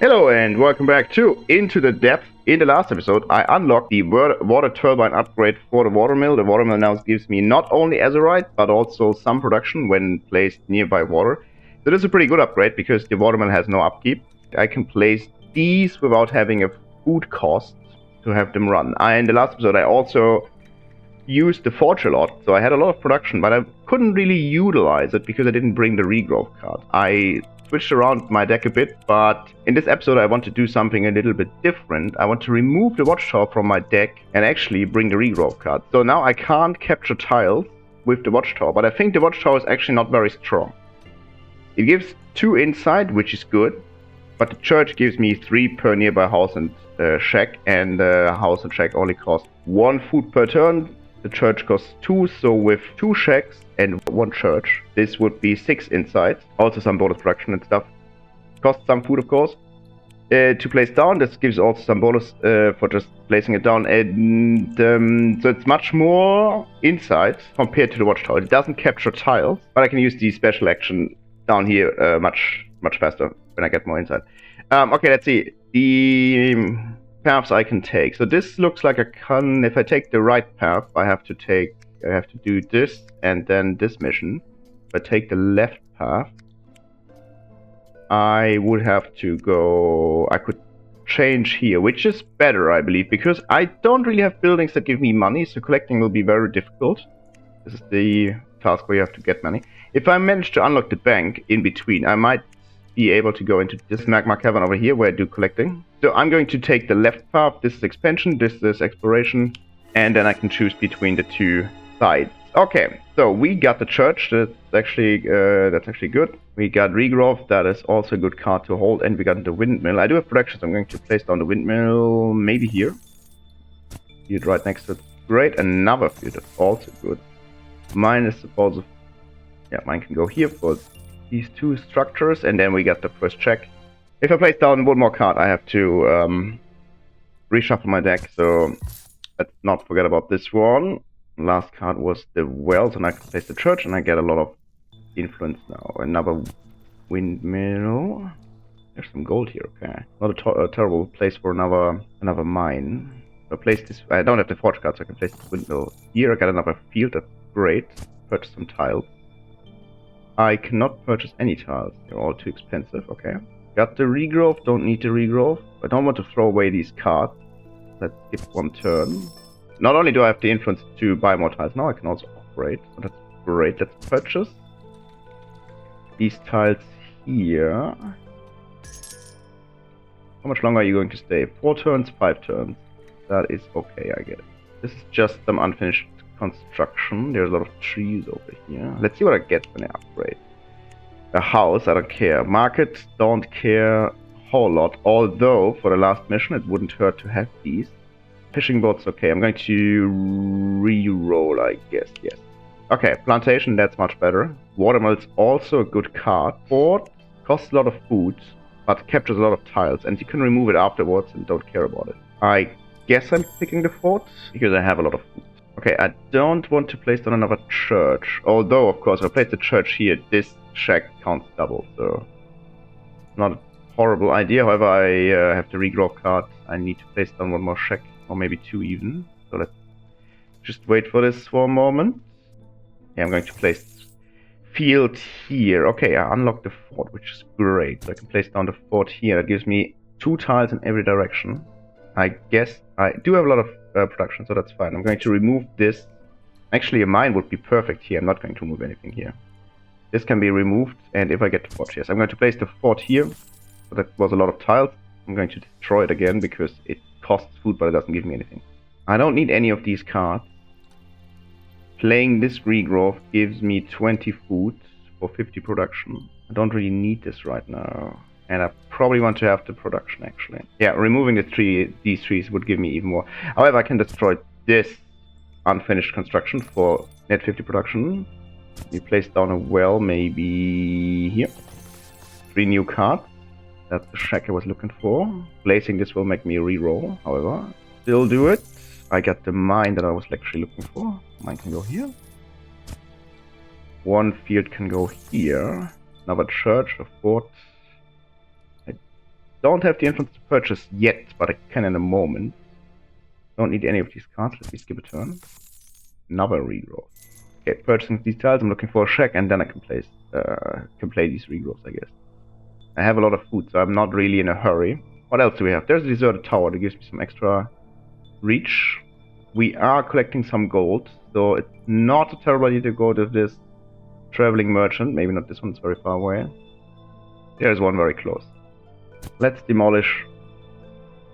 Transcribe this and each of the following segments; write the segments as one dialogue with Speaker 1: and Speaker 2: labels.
Speaker 1: Hello and welcome back to Into the Depth. In the last episode, I unlocked the water turbine upgrade for the watermill. The watermill now gives me not only azurite, but also some production when placed nearby water. So this is a pretty good upgrade because the watermill has no upkeep. I can place these without having a food cost to have them run. In the last episode, I also used the forge a lot, so I had a lot of production, but I couldn't really utilize it because I didn't bring the regrowth card. I switched around my deck a bit, but in this episode I want to do something a little bit different. I want to remove the watchtower from my deck and actually bring the regrowth card. So now I can't capture tiles with the watchtower, but I think the watchtower is actually not very strong. It gives 2 insight, which is good, but the church gives me 3 per nearby house and shack, and house and shack only cost 1 food per turn. The church costs 2, so with 2 shacks and 1 church, this would be 6 insight. Also some bonus production and stuff. Costs some food, of course. To place down, this gives also some bonus for just placing it down. And so it's much more insight compared to the watchtower. It doesn't capture tiles, but I can use the special action down here much faster when I get more insight. Okay, let's see. The paths I can take. So this looks like if I take the right path, I have to do this and then this mission. If I take the left path, I would have to go. I could change here, which is better, I believe, because I don't really have buildings that give me money, so collecting will be very difficult. This is the task where you have to get money. If I manage to unlock the bank in between, I might be able to go into this magma cavern over here where I do collecting. So I'm going to take the left path. This is expansion, this is exploration, and then I can choose between the 2 sides. Okay, so we got the church. That's actually good. We got regrowth. That is also a good card to hold, and we got the windmill. I do have production, so I'm going to place down the windmill maybe here. Field right next to it. Great. Another field. That's also good. Mine is supposed to... Yeah, mine can go here for these 2 structures, and then we got the first check. If I place down 1 more card, I have to reshuffle my deck, so let's not forget about this one. Last card was the wells, and I can place the church, and I get a lot of influence now. Another windmill. There's some gold here, okay. Not a terrible place for another mine. So I place this. I don't have the forge card, so I can place the windmill here. I got another field, that's great. Purchase some tiles. I cannot purchase any tiles. They're all too expensive. Okay. Got the regrowth. Don't need the regrowth. I don't want to throw away these cards. Let's skip 1 turn. Not only do I have the influence to buy more tiles, now I can also upgrade. So that's great. Let's purchase these tiles here. How much longer are you going to stay? 4 turns, 5 turns. That is okay, I guess. This is just some unfinished construction. There's a lot of trees over here. Let's see what I get when I upgrade. A house, I don't care. Market, don't care a whole lot. Although, for the last mission, it wouldn't hurt to have these. Fishing boats, okay. I'm going to re-roll, I guess, yes. Okay, plantation, that's much better. Watermill's also a good card. Fort costs a lot of food, but captures a lot of tiles, and you can remove it afterwards and don't care about it. I guess I'm picking the fort, because I have a lot of food. Okay, I don't want to place down another church. Although, of course, if I place the church here, this shack counts double, so... Not a horrible idea. However, I have the regrowth card. I need to place down 1 more shack, or maybe 2 even. So let's just wait for this for a moment. Yeah, I'm going to place field here. Okay, I unlocked the fort, which is great. So I can place down the fort here. That gives me 2 tiles in every direction. I guess I do have a lot of production, so that's fine. I'm going to remove this. Actually, a mine would be perfect here. I'm not going to remove anything here. This can be removed, and if I get the fort, yes. I'm going to place the fort here. So that was a lot of tiles. I'm going to destroy it again because it costs food, but it doesn't give me anything. I don't need any of these cards. Playing this regrowth gives me 20 food for 50 production. I don't really need this right now. And I probably want to have the production, actually. Yeah, removing these trees would give me even more. However, I can destroy this unfinished construction for net 50 production. We place down a well, maybe here. 3 new cards. That's the shack I was looking for. Placing this will make me reroll, however. Still do it. I got the mine that I was actually looking for. Mine can go here. 1 field can go here. Another church, a fort. I don't have the influence to purchase yet, but I can in a moment. Don't need any of these cards. Let me skip a turn. Another regrowth. Okay, purchasing these tiles. I'm looking for a shack, and then I can play these regrowths, I guess. I have a lot of food, so I'm not really in a hurry. What else do we have? There's a deserted tower that gives me some extra reach. We are collecting some gold, so it's not a terrible idea to go to this traveling merchant. Maybe not this one, it's very far away. There's one very close. Let's demolish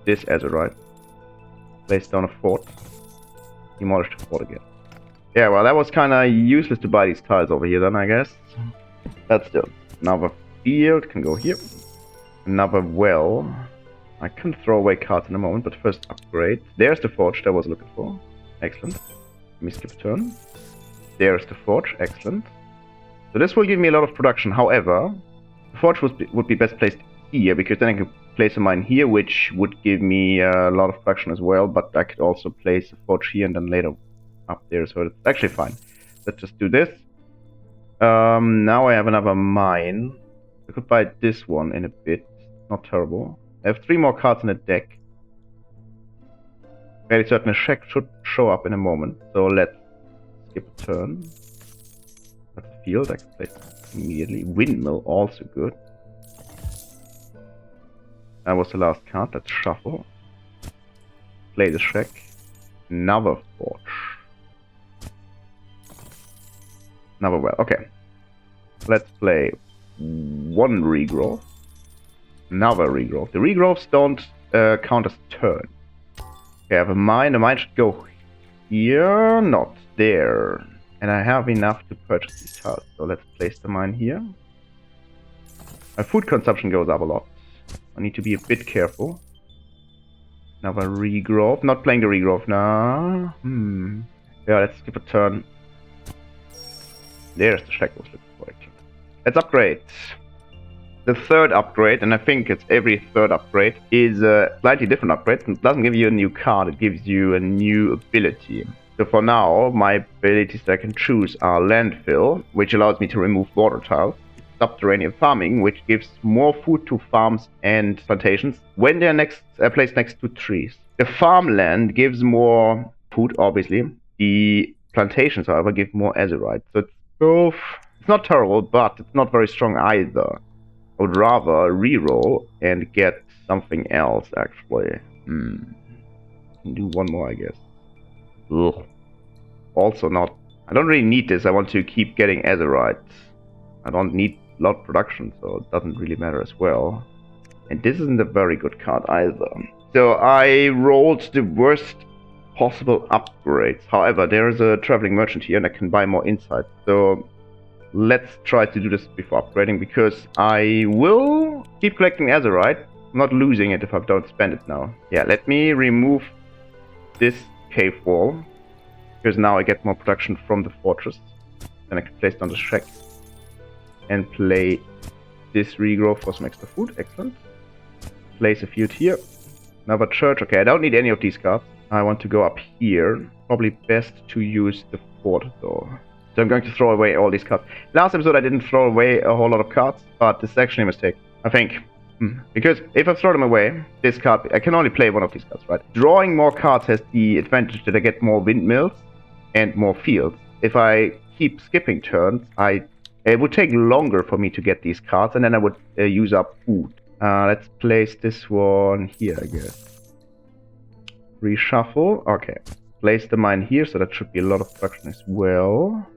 Speaker 1: this azurite. Place down a fort. Demolish the fort again. Yeah, well, that was kind of useless to buy these tiles over here then, I guess. But still. Another field can go here. Another well. I can throw away cards in a moment, but first upgrade. There's the forge that I was looking for. Excellent. Let me skip a turn. There's the forge. Excellent. So this will give me a lot of production. However, the forge would be best placed here, because then I can place a mine here, which would give me a lot of production as well. But I could also place a forge here and then later up there, so it's actually fine. Let's just do this. Now I have another mine. I could buy this one in a bit. Not terrible. I have 3 more cards in the deck. Fairly certain a shack should show up in a moment, so let's skip a turn. That's a field, I can place it immediately. Windmill, also good. That was the last card, let's shuffle. Play the shack. Another forge. Another well, okay. Let's play 1 regrowth. Another regrowth. The regrowths don't count as turn. Okay, I have a mine. The mine should go here, not there. And I have enough to purchase these tiles. So let's place the mine here. My food consumption goes up a lot. I need to be a bit careful. Another regrowth. Not playing the regrowth now. Yeah, let's skip a turn. There's the shack I was looking for. Let's upgrade. The third upgrade, and I think it's every third upgrade, is a slightly different upgrade. It doesn't give you a new card, it gives you a new ability. So for now, my abilities that I can choose are landfill, which allows me to remove water tiles. Subterranean farming, which gives more food to farms and plantations when they're placed next to trees. The farmland gives more food, obviously. The plantations, however, give more azurite. So it's both. It's not terrible, but it's not very strong either. I would rather reroll and get something else, actually. Do one more, I guess. Ugh. Also not... I don't really need this. I want to keep getting azurite. I don't need a lot of production, so it doesn't really matter as well. And this isn't a very good card either. So I rolled the worst possible upgrades. However, there is a traveling merchant here and I can buy more insight. So... let's try to do this before upgrading, because I will keep collecting azurite. I'm not losing it if I don't spend it now. Yeah, let me remove this cave wall, because now I get more production from the fortress. Then I can place down the shack and play this regrowth for some extra food. Excellent. Place a field here. Another church. Okay, I don't need any of these cards. I want to go up here. Probably best to use the fort though. So I'm going to throw away all these cards. Last episode I didn't throw away a whole lot of cards, but this is actually a mistake, I think. Because if I throw them away, this card, I can only play one of these cards, right? Drawing more cards has the advantage that I get more windmills and more fields. If I keep skipping turns, it would take longer for me to get these cards, and then I would use up food. Let's place this one here, I guess. Reshuffle, okay. Place the mine here, so that should be a lot of production as well.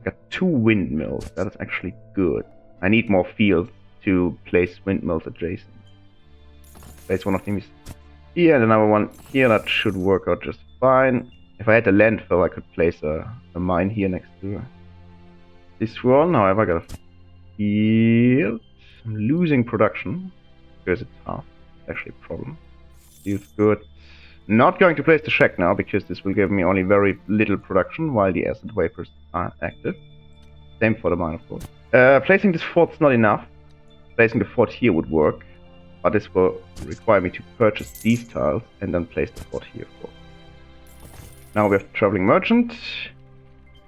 Speaker 1: Got 2 windmills. That is actually good. I need more fields to place windmills adjacent. Place one of these here and another one here. That should work out just fine. If I had a landfill, I could place a mine here next to this one. However, I got a field. I'm losing production because it's half. It's actually a problem. Feels good. Not going to place the shack now, because this will give me only very little production while the acid vapors are active. Same for the mine, of course. Placing this fort's not enough. Placing the fort here would work, but this will require me to purchase these tiles and then place the fort here. Now we have the traveling merchant.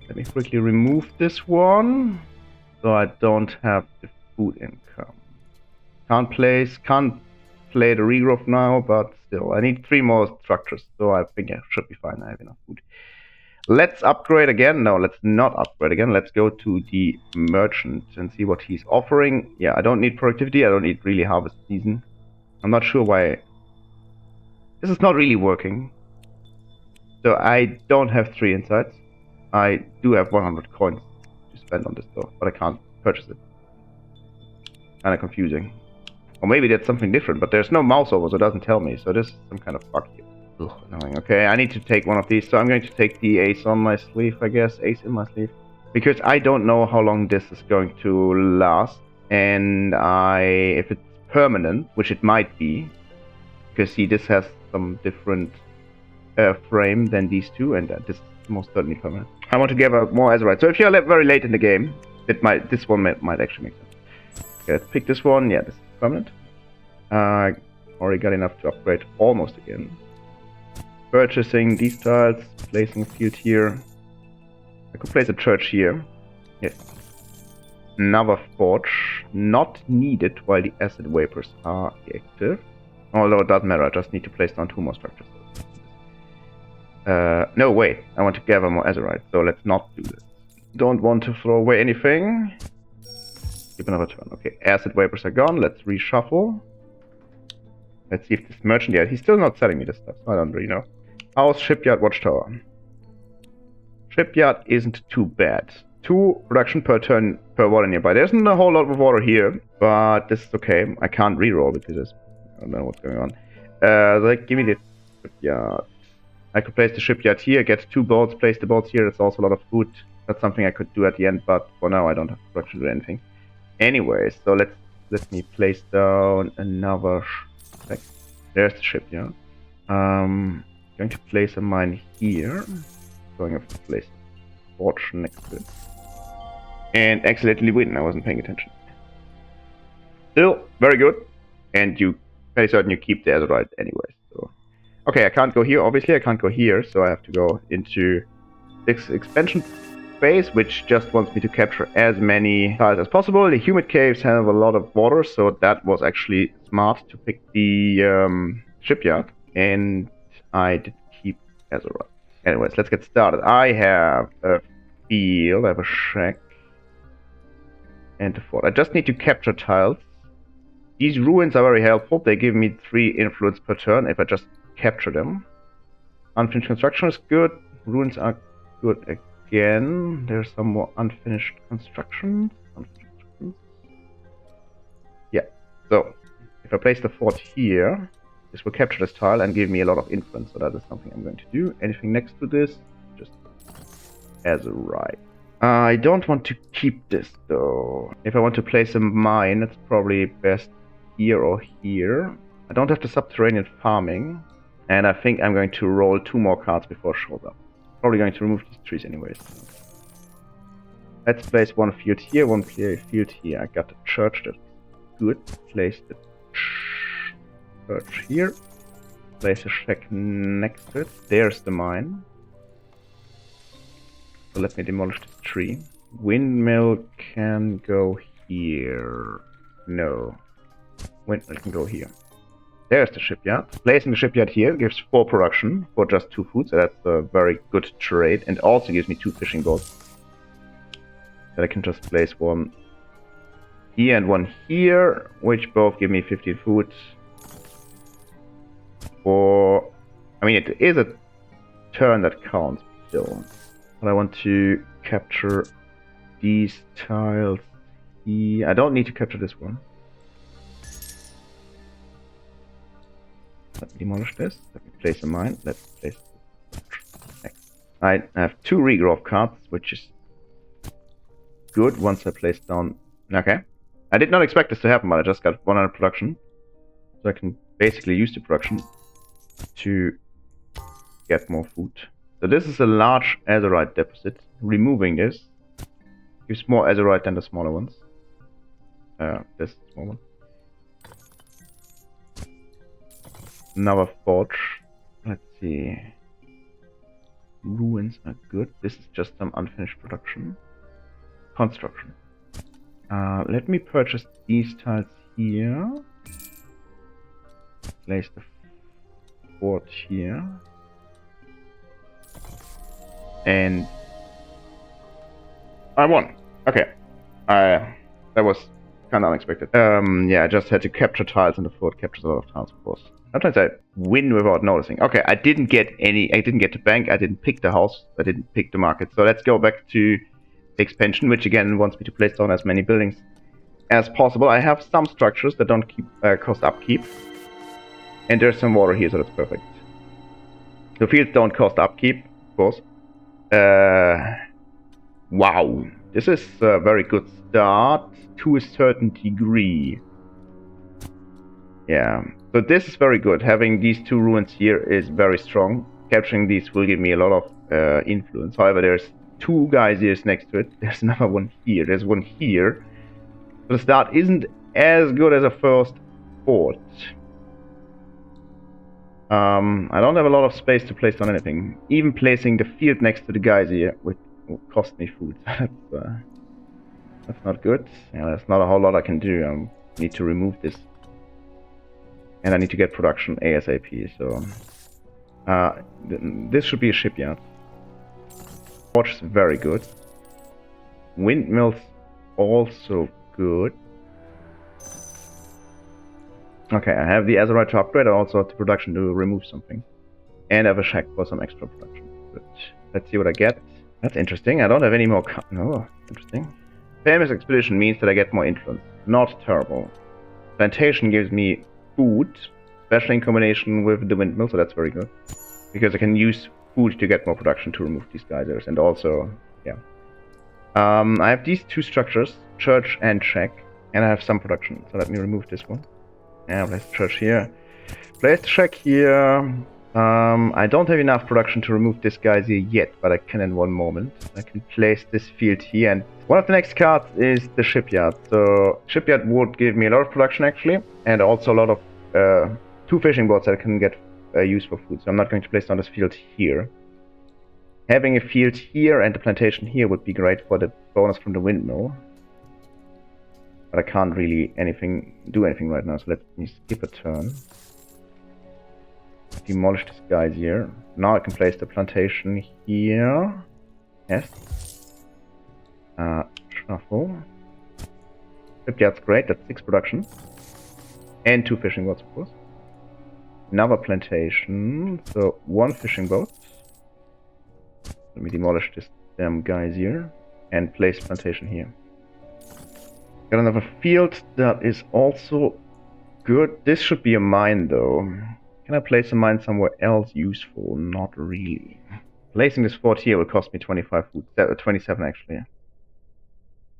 Speaker 1: Let me quickly remove this one, so I don't have the food income. Can't play the regrowth now, but still, I need 3 more structures, so I think I should be fine. I have enough food. Let's upgrade again. No, let's not upgrade again. Let's go to the merchant and see what he's offering. Yeah, I don't need productivity. I don't need really harvest season. I'm not sure why. This is not really working. So I don't have 3 insights. I do have 100 coins to spend on this though, but I can't purchase it. Kinda confusing. Or maybe that's something different, but there's no mouse over, so it doesn't tell me. So this is some kind of bug here. Ugh, annoying. Okay, I need to take one of these, so I'm going to take the ace on my sleeve, I guess. Ace in my sleeve. Because I don't know how long this is going to last. And if it's permanent, which it might be, because see, this has some different frame than these two, and this is most certainly permanent. I want to gather more azurite. So if you're very late in the game, this one might actually make sense. Okay, let's pick this one. Yeah, this is permanent. Already got enough to upgrade almost again. Purchasing these tiles, placing a field here. I could place a church here. Yes. Another forge, not needed while the acid vapors are active. Although it doesn't matter, I just need to place down 2 more structures. No, wait, I want to gather more azurite, so let's not do this. Don't want to throw away anything. Keep another turn. Okay, acid vapors are gone, let's reshuffle. Let's see if this merchant yet. He's still not selling me this stuff, so I don't really know. House, shipyard, watchtower. Shipyard isn't too bad. 2 production per turn per water nearby. There isn't a whole lot of water here, but this is okay. I can't reroll because I don't know what's going on. Give me the shipyard. I could place the shipyard here, get 2 boats, place the boats here. That's also a lot of food. That's something I could do at the end, but for now I don't have production to do anything. Anyways, so let me place down another. There's the shipyard. Going to place a mine here. Going to place a forge next to it. And accidentally win. I wasn't paying attention. Still, very good. And you very certain you keep the azurite anyway. So. Okay, I can't go here. Obviously, I can't go here. So I have to go into this expansion phase, which just wants me to capture as many tiles as possible. The humid caves have a lot of water, so that was actually smart to pick the shipyard. And I did keep azurite. Anyways, let's get started. I have a field, I have a shack, and a fort. I just need to capture tiles. These ruins are very helpful. They give me 3 influence per turn if I just capture them. Unfinished construction is good. Ruins are good again. There's some more unfinished construction. Yeah, so if I place the fort here, this will capture this tile and give me a lot of influence, so that is something I'm going to do. Anything next to this, just azurite. I don't want to keep this though. If I want to place a mine, it's probably best here or here. I don't have the subterranean farming, and I think I'm going to roll 2 more cards before it shows up. Probably going to remove these trees anyways. Let's place 1 field here, 1 field here. I got a church, that's good. Place the church here. Place a shack next to it. There's the mine. So let me demolish this tree. Windmill can go here. No. Windmill can go here. There's the shipyard. Placing the shipyard here gives 4 production for just 2 food, so that's a very good trade. And also gives me 2 fishing boats. Then I can just place 1 here and 1 here, which both give me 15 food. I mean, it is a turn that counts still. But I want to capture these tiles here. I don't need to capture this one. Let me demolish this. Let me place a mine. Let's place next. I have 2 regrowth cards, which is good once I place down. Okay. I did not expect this to happen, but I just got 100 production. So I can basically use the production to get more food. So this is a large azurite deposit. Removing this gives more azurite than the smaller ones. This small one. Another forge. Let's see. Ruins are good. This is just some unfinished production. Construction. Let me purchase these tiles here. Place the fort here. And I won. Okay. That was kind of unexpected. Yeah, I just had to capture tiles, and the fort captures a lot of tiles, of course. Sometimes I win without noticing. Okay, I didn't get the bank, I didn't pick the house, I didn't pick the market. So let's go back to the expansion, which again wants me to place down as many buildings as possible. I have some structures that don't cost upkeep. And there's some water here, so that's perfect. The fields don't cost upkeep, of course. Wow. This is a very good start to a certain degree. Yeah. So this is very good. Having these two ruins here is very strong. Capturing these will give me a lot of influence. However, there's two geysers next to it. There's another one here. There's one here. So the start isn't as good as a first fort. I don't have a lot of space to place on anything. Even placing the field next to the geyser would cost me food. That's not good. Yeah, there's not a whole lot I can do. I need to remove this. And I need to get production ASAP, so... this should be a shipyard. Forge is very good. Windmills also good. Okay, I have the Azerite to upgrade. I also have the production to remove something. And I have a shack for some extra production. But let's see what I get. That's interesting. I don't have any more... No, interesting. Famous expedition means that I get more influence. Not terrible. Plantation gives me food, especially in combination with the windmill, so that's very good. Because I can use food to get more production to remove these geysers. And also, yeah. I have these two structures, church and shack. And I have some production, so let me remove this one. Yeah, place the church here. Place the shack here. I don't have enough production to remove this geyser yet, but I can in one moment. I can place this field here, and one of the next cards is the shipyard. So shipyard would give me a lot of production actually, and also a lot of two fishing boats that I can get used for food. So I'm not going to place down this field here. Having a field here and a plantation here would be great for the bonus from the windmill. But I can't really do anything right now, so let me skip a turn. Demolish this guy here. Now I can place the plantation here. Yes. Shuffle. Shipyard's great, that's 6 production. And 2 fishing boats, of course. Another plantation, so 1 fishing boat. Let me demolish this damn guys here. And place plantation here. Got another field that is also good. This should be a mine though. Can I place a mine somewhere else useful? Not really. Placing this fort here will cost me 25 food. 27 actually.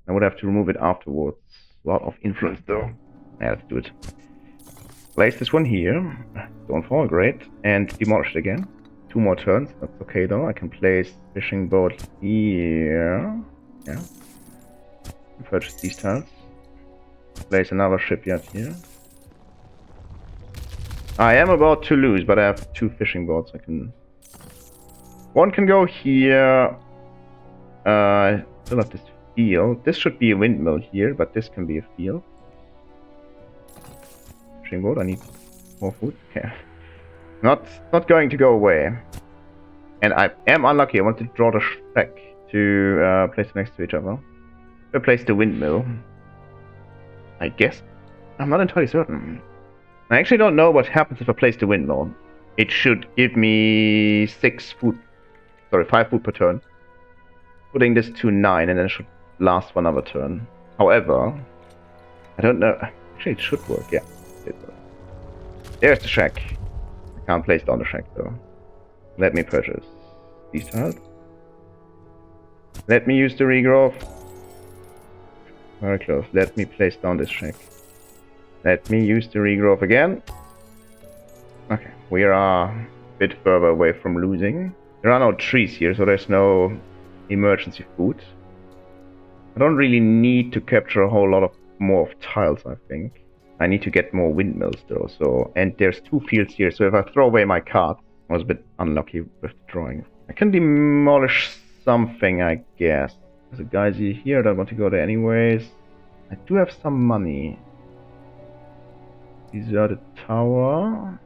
Speaker 1: I would have to remove it afterwards. A lot of influence though. Yeah, let's do it. Place this one here. Don't fall, great. And demolish it again. 2 more turns. That's okay though. I can place fishing boat here. Yeah. Purchase these tiles. Place another shipyard here. I am about to lose, but I have 2 fishing boats. One can go here. I still have this field. This should be a windmill here, but this can be a field. Fishing boat. I need more food. Okay. Not going to go away. And I am unlucky. I want to draw the shack to place them next to each other. I place the windmill. I guess. I'm not entirely certain. I actually don't know what happens if I place the windmill. It should give me 5 food per turn. Putting this to 9 and then it should last for another turn. However, I don't know. Actually, it should work, yeah. It works. There's the shack. I can't place down the shack though. Let me purchase these tiles. Let me use the regrowth. Very close. Let me place down this shack. Let me use the regrowth again. Okay, we are a bit further away from losing. There are no trees here, so there's no emergency food. I don't really need to capture a whole lot of more of tiles, I think. I need to get more windmills though, so... And there's 2 fields here, so if I throw away my card... I was a bit unlucky with the drawing. I can demolish something, I guess. There's a geyser here, I don't want to go there anyways. I do have some money. Deserted tower.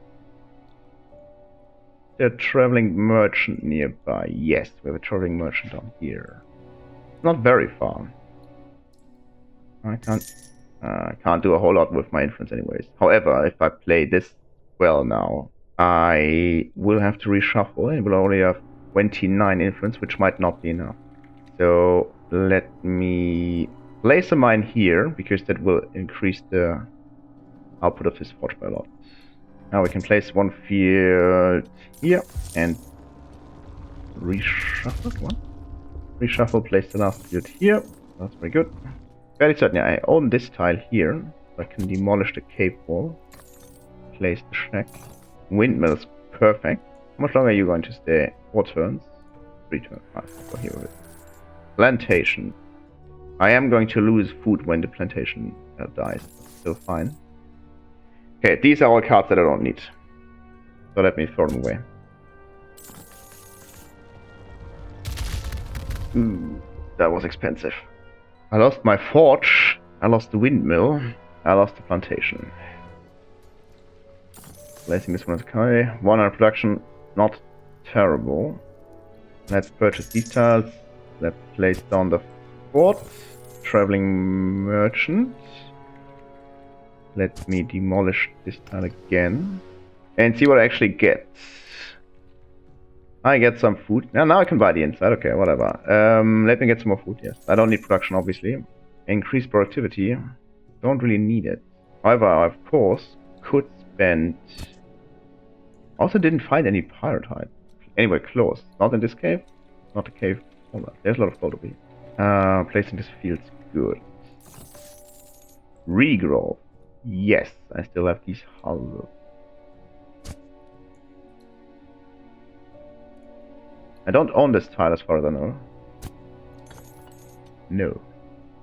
Speaker 1: There's a traveling merchant nearby. Yes, we have a traveling merchant down here. Not very far. I can't do a whole lot with my influence anyways. However, if I play this well now, I will have to reshuffle and will only have 29 influence, which might not be enough. So let me place a mine here, because that will increase the output of this forge by a lot. Now we can place one field here and reshuffle. What? Reshuffle, place the last field here. That's very good. Fairly certain, yeah, I own this tile here. So I can demolish the cave wall. Place the shack. Windmill's perfect. How much longer are you going to stay? 4 turns? 3 turns. Go here with it. Plantation. I am going to lose food when the plantation dies. Still fine. Okay, these are all cards that I don't need. So let me throw them away. Ooh, that was expensive. I lost my forge, I lost the windmill, I lost the plantation. Placing this one as Kai. 100 production, not terrible. Let's purchase these tiles. Let's place down the fort. Traveling merchant. Let me demolish this tile again. And see what I actually get. I get some food. Now I can buy the inside. Okay, whatever. Let me get some more food, yes. I don't need production, obviously. Increase productivity. Don't really need it. However, I, of course, could spend... Also didn't find any pyrite. Anyway, close. Not in this cave. Not a cave. Hold on. There's a lot of gold over here. Placing this field's good. Regrowth. Yes, I still have these houses. I don't own this tile as far as I know. No.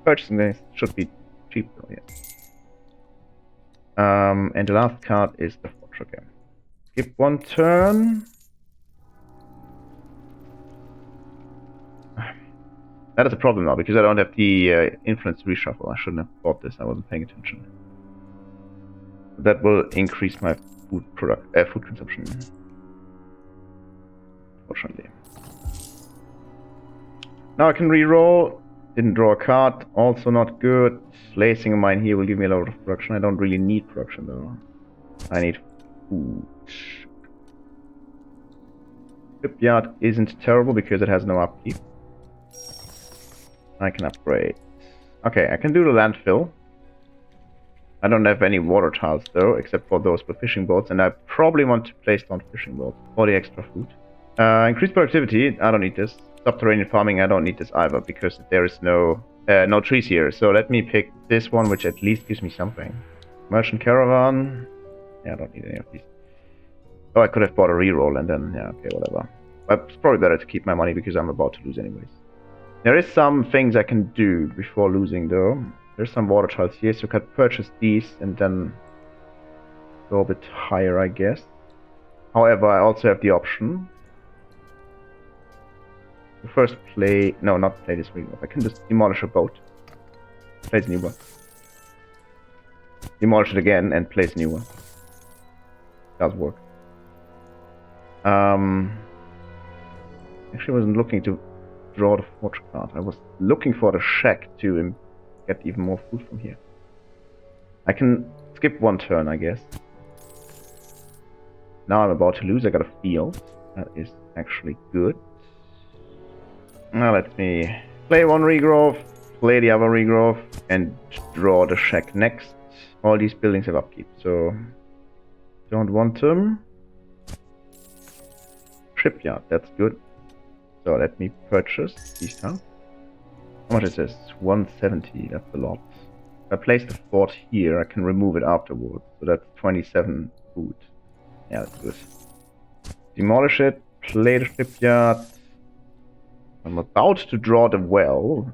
Speaker 1: Purchasing this should be cheap though, yes. And the last card is the forge, okay. Skip 1 turn. That is a problem now, because I don't have the influence reshuffle. I shouldn't have bought this, I wasn't paying attention. That will increase my food consumption. Fortunately. Now I can reroll. Didn't draw a card. Also not good. Placing a mine here will give me a lot of production. I don't really need production though. I need food. Shipyard isn't terrible because it has no upkeep. I can upgrade. Okay, I can do the landfill. I don't have any water tiles though, except for those for fishing boats, and I probably want to place down fishing boats for the extra food. Increased productivity, I don't need this. Subterranean farming, I don't need this either, because there is no trees here. So let me pick this one, which at least gives me something. Merchant caravan. Yeah, I don't need any of these. Oh, I could have bought a reroll and then, yeah, okay, whatever. But it's probably better to keep my money because I'm about to lose anyways. There is some things I can do before losing though. There's some water tiles here, so I could purchase these and then go a bit higher, I guess. However, I also have the option to first play... No, not play this Regrowth. I can just demolish a boat. Place a new one. Demolish it again and place a new one. Does work. Actually, I wasn't looking to draw the forge card. I was looking for the shack to get even more food from here. I can skip 1 turn, I guess. Now I'm about to lose. I got a field. That is actually good. Now let me play 1 regrowth, play the other regrowth, and draw the shack next. All these buildings have upkeep, so don't want them. Shipyard, that's good. So let me purchase these tiles. How much is this? 170, that's a lot. If I place the fort here, I can remove it afterwards. So that's 27 food. Yeah, that's good. Demolish it, play the shipyard. I'm about to draw the well.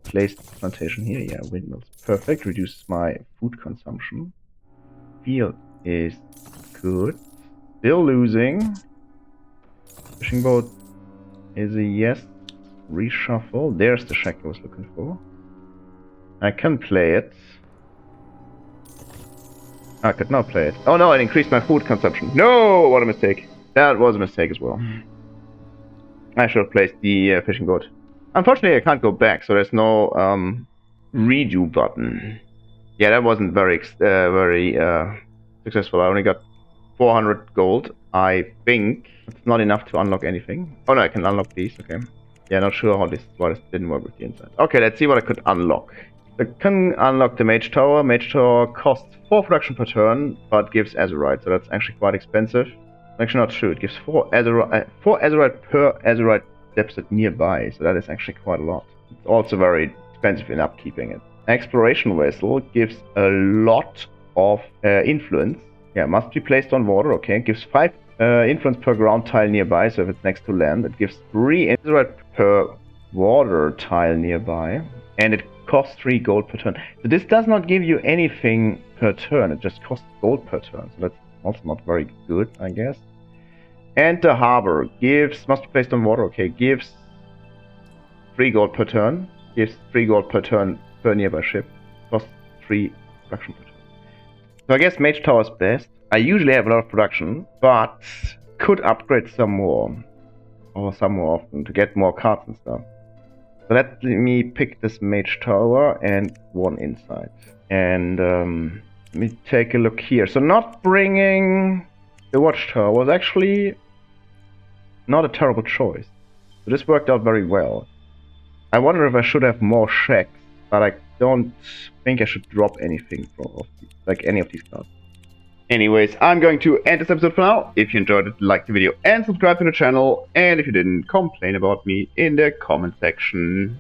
Speaker 1: Place the plantation here. Yeah, windmills. Perfect. Reduces my food consumption. Field is good. Still losing. Fishing boat is a yes. Reshuffle. There's the shack I was looking for. I can play it. I could not play it. Oh no, it increased my food consumption. No, what a mistake. That was a mistake as well. I should have placed the fishing boat. Unfortunately, I can't go back, so there's no redo button. Yeah, that wasn't very successful. I only got 400 gold. I think it's not enough to unlock anything. Oh no, I can unlock these. Okay. Yeah, not sure why this didn't work with the inside. Okay, let's see what I could unlock. I can unlock the Mage Tower. Mage Tower costs 4 production per turn, but gives Azurite, so that's actually quite expensive. Actually not true, it gives 4 Azurite per Azurite deposit nearby, so that is actually quite a lot. It's also very expensive in upkeeping it. Exploration Vessel gives a lot of influence. Yeah, must be placed on water, okay. It gives 5 influence per ground tile nearby, so if it's next to land. It gives 3 Azurite per water tile nearby, and it costs 3 gold per turn. So this does not give you anything per turn, it just costs gold per turn, so that's also not very good, I guess. And the harbor must be placed on water, okay, gives 3 gold per turn, gives 3 gold per turn per nearby ship, costs 3 production per turn. So I guess Mage Tower is best. I usually have a lot of production, but could upgrade some more, or some more often, to get more cards and stuff. So let me pick this Mage Tower and 1 insight. And let me take a look here. So not bringing the Watchtower was actually not a terrible choice. So this worked out very well. I wonder if I should have more shacks, but I don't think I should drop anything from any of these cards. Anyways, I'm going to end this episode for now. If you enjoyed it, like the video and subscribe to the channel. And if you didn't, complain about me in the comment section.